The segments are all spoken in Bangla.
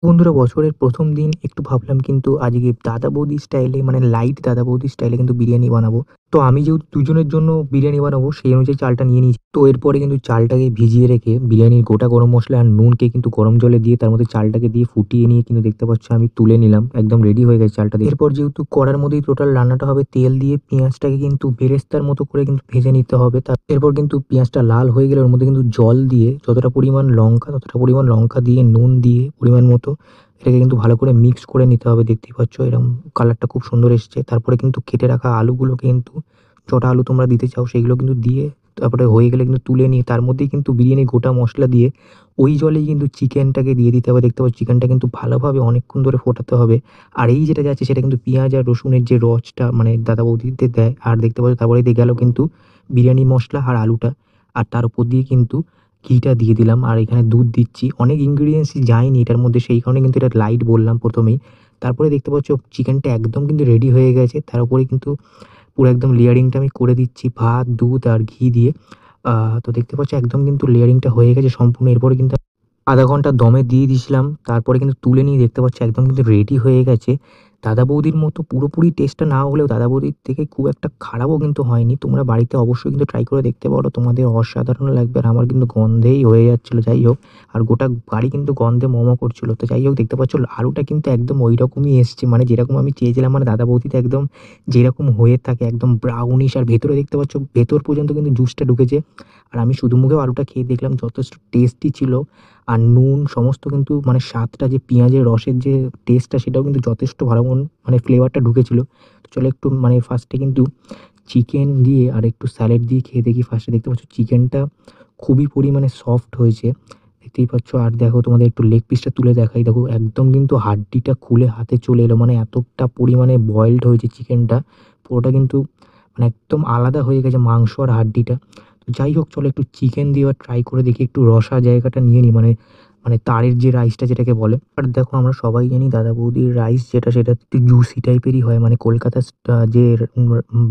বন্ধুরা, বছরের ১ম দিন একটু ভাবলাম কিন্তু আজকে দাদা বৌদি স্টাইলে মানে লাইট দাদা বৌদি স্টাইলে কিন্তু বিরিয়ানি বানাবো। তো আমি যেহেতু দুজনের জন্য বিরিয়ানি বানাবো সেই অনুযায়ী চালটা নিয়ে নিয়েছি। তো এরপরে কিন্তু চালটাকে ভিজিয়ে রেখে বিরিয়ানির গোটা গরম মসলা আর নুনকে কিন্তু গরম জলে দিয়ে তার মধ্যে চালটাকে দিয়ে ফুটিয়ে নিয়ে কিন্তু দেখতে পাচ্ছ আমি তুলে নিলাম। একদম রেডি হয়ে গেছে চালটা দিয়ে। এরপর যেহেতু কড়ার মধ্যেই টোটাল রান্নাটা হবে, তেল দিয়ে পেঁয়াজটাকে কিন্তু বেরেস্তার মতো করে কিন্তু ভেজে নিতে হবে। এরপর কিন্তু পেঁয়াজটা লাল হয়ে গেলে ওর মধ্যে কিন্তু জল দিয়ে যতটা পরিমাণ লঙ্কা ততটা পরিমাণ লঙ্কা দিয়ে নুন দিয়ে পরিমাণ মতো এটাকে কিন্তু ভালো করে মিক্স করে নিতে হবে। দেখতেই পাচ্ছ এরকম কালারটা খুব সুন্দর এসছে। তারপরে কিন্তু কেটে রাখা আলুগুলোকে কিন্তু যটা আলু তোমরা দিতে চাও সেগুলো কিন্তু দিয়ে তারপরে হয়ে গেলে কিন্তু তুলে নিয়ে তার মধ্যেই কিন্তু বিরিয়ানির গোটা মসলা দিয়ে ওই জলেই কিন্তু চিকেনটাকে দিয়ে দিতে হবে। দেখতে পাচ্ছ চিকেনটা কিন্তু ভালোভাবে অনেকক্ষণ ধরে ফোটাতে হবে। আর এই যেটা যাচ্ছে সেটা কিন্তু পেঁয়াজ আর রসুনের যে রসটা মানে দাদা বৌদিতে দেয়। আর দেখতে পাচ্ছ তারপরে দিয়ে গেল কিন্তু বিরিয়ানি মসলা আর আলুটা। আর তার উপর দিয়ে কিন্তু ঘিটা দিয়ে দিলাম। আর এখানে দুধ দিচ্ছি। অনেক ইনগ্রিডিয়েন্টসই যায়নি এটার মধ্যে, সেই কারণে কিন্তু এটা লাইট বললাম ১ম এই। তারপরে দেখতে পাচ্ছ চিকেনটা একদম কিন্তু রেডি হয়ে গেছে। তার উপরে কিন্তু পুরো একদম লেয়ারিংটা আমি করে দিচ্ছি ভাত, দুধ আর ঘি দিয়ে। তো দেখতে পাচ্ছ একদম কিন্তু লেয়ারিংটা হয়ে গেছে সম্পূর্ণ। এরপরে কিন্তু ০.৫ ঘন্টা দমে দিয়ে দিয়েছিলাম। তারপরে কিন্তু তুলে নিয়ে দেখতে পাচ্ছ একদম কিন্তু রেডি হয়ে গেছে। দাদা বৌদির মতো পুরোপুরি টেস্টটা না হলেও দাদা বৌদির থেকে খুব একটা খারাপও কিন্তু হয়নি। তোমরা বাড়িতে অবশ্যই কিন্তু ট্রাই করে দেখতে পারো। তোমাদের অসাধারণ লাগবে। আর আমার কিন্তু গন্ধেই হয়ে যাচ্ছিল। যাই হোক, আর গোটা বাড়ি কিন্তু গন্ধে ম করছিল। তো যাই হোক, দেখতে পাচ্ছ আলুটা কিন্তু একদম ঐরকমই এসছে। মানে যেরকম আমি চেয়েছিলাম, মানে দাদা বৌদিতে একদম যেরকম হয়ে থাকে একদম ব্রাউনিশ। আর ভেতরে দেখতে পাচ্ছ ভেতর পর্যন্ত কিন্তু জুসটা ঢুকেছে। আর আমি শুধু মুখেও আলুটা খেয়ে দেখলাম যথেষ্ট টেস্টি ছিল। আর নুন সমস্ত কিন্তু মানে স্বাদটা যে পেঁয়াজের রসের যে টেস্টটা সেটাও কিন্তু যথেষ্ট ভালো মানে ফ্লেভারটা ঢুকেছিল। তো চলো একটু মানে ফার্স্টে কিন্তু চিকেন দিয়ে আর একটু স্যালাড দিয়ে খেয়ে দেখি। ফার্স্টে দেখতে পাচ্ছ চিকেনটা খুবই পরিমাণে সফট হয়েছে। দেখতেই পাচ্ছ। আর দেখো তোমাদের একটু লেগ পিসটা তুলে দেখাই। দেখো একদম কিন্তু হাড্ডিটা খুলে হাতে চলে এলো। মানে এতটা পরিমাণে বয়েলড হয়েছে চিকেনটা। পুরোটা কিন্তু মানে একদম আলাদা হয়ে গেছে মাংস আর হাড্ডিটা। তো যাই হোক, চলো একটু চিকেন দিয়ে এবার ট্রাই করে দেখি। একটু রসা জায়গাটা নিয়ে নিই, মানে মানে তারের যে রাইসটা যেটাকে বলে। আর দেখো আমরা সবাই জানি দাদা বৌদির রাইস যেটা সেটা একটু জুসি টাইপেরই হয়। মানে কলকাতার যে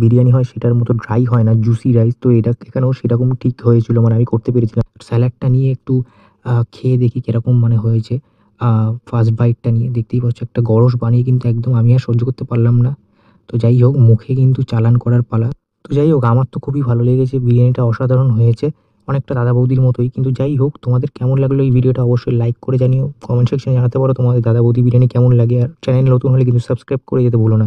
বিরিয়ানি হয় সেটার মতো ড্রাই হয় না, জুসি রাইস। তো এটা এখানেও সেরকম ঠিক হয়েছিল, মানে আমি করতে পেরেছিলাম। স্যালাডটা নিয়ে একটু খেয়ে দেখি কিরকম মানে হয়েছে। ফার্স্ট বাইটটা নিয়ে দেখতেই পাচ্ছ একটা গরস বানিয়ে কিন্তু একদম আমি আর সহ্য করতে পারলাম না। তো যাই হোক, মুখে কিন্তু চালান করার পালা। তো যাই হোক, আমার তো খুবই ভালো লেগেছে। বিরিয়ানিটা অসাধারণ হয়েছে। অনেকটা দাদা বৌদির মতোই। কিন্তু যাই হোক, তোমাদের কেমন লাগলো এই ভিডিওটা অবশ্যই লাইক করে জানিও। কমেন্ট সেকশনে জানাতে পারো তোমাদের দাদা বৌদি বিরিয়ানি কেমন লাগে। আর চ্যানেল নতুন হলে কিন্তু সাবস্ক্রাইব করে যেতে ভুলো না।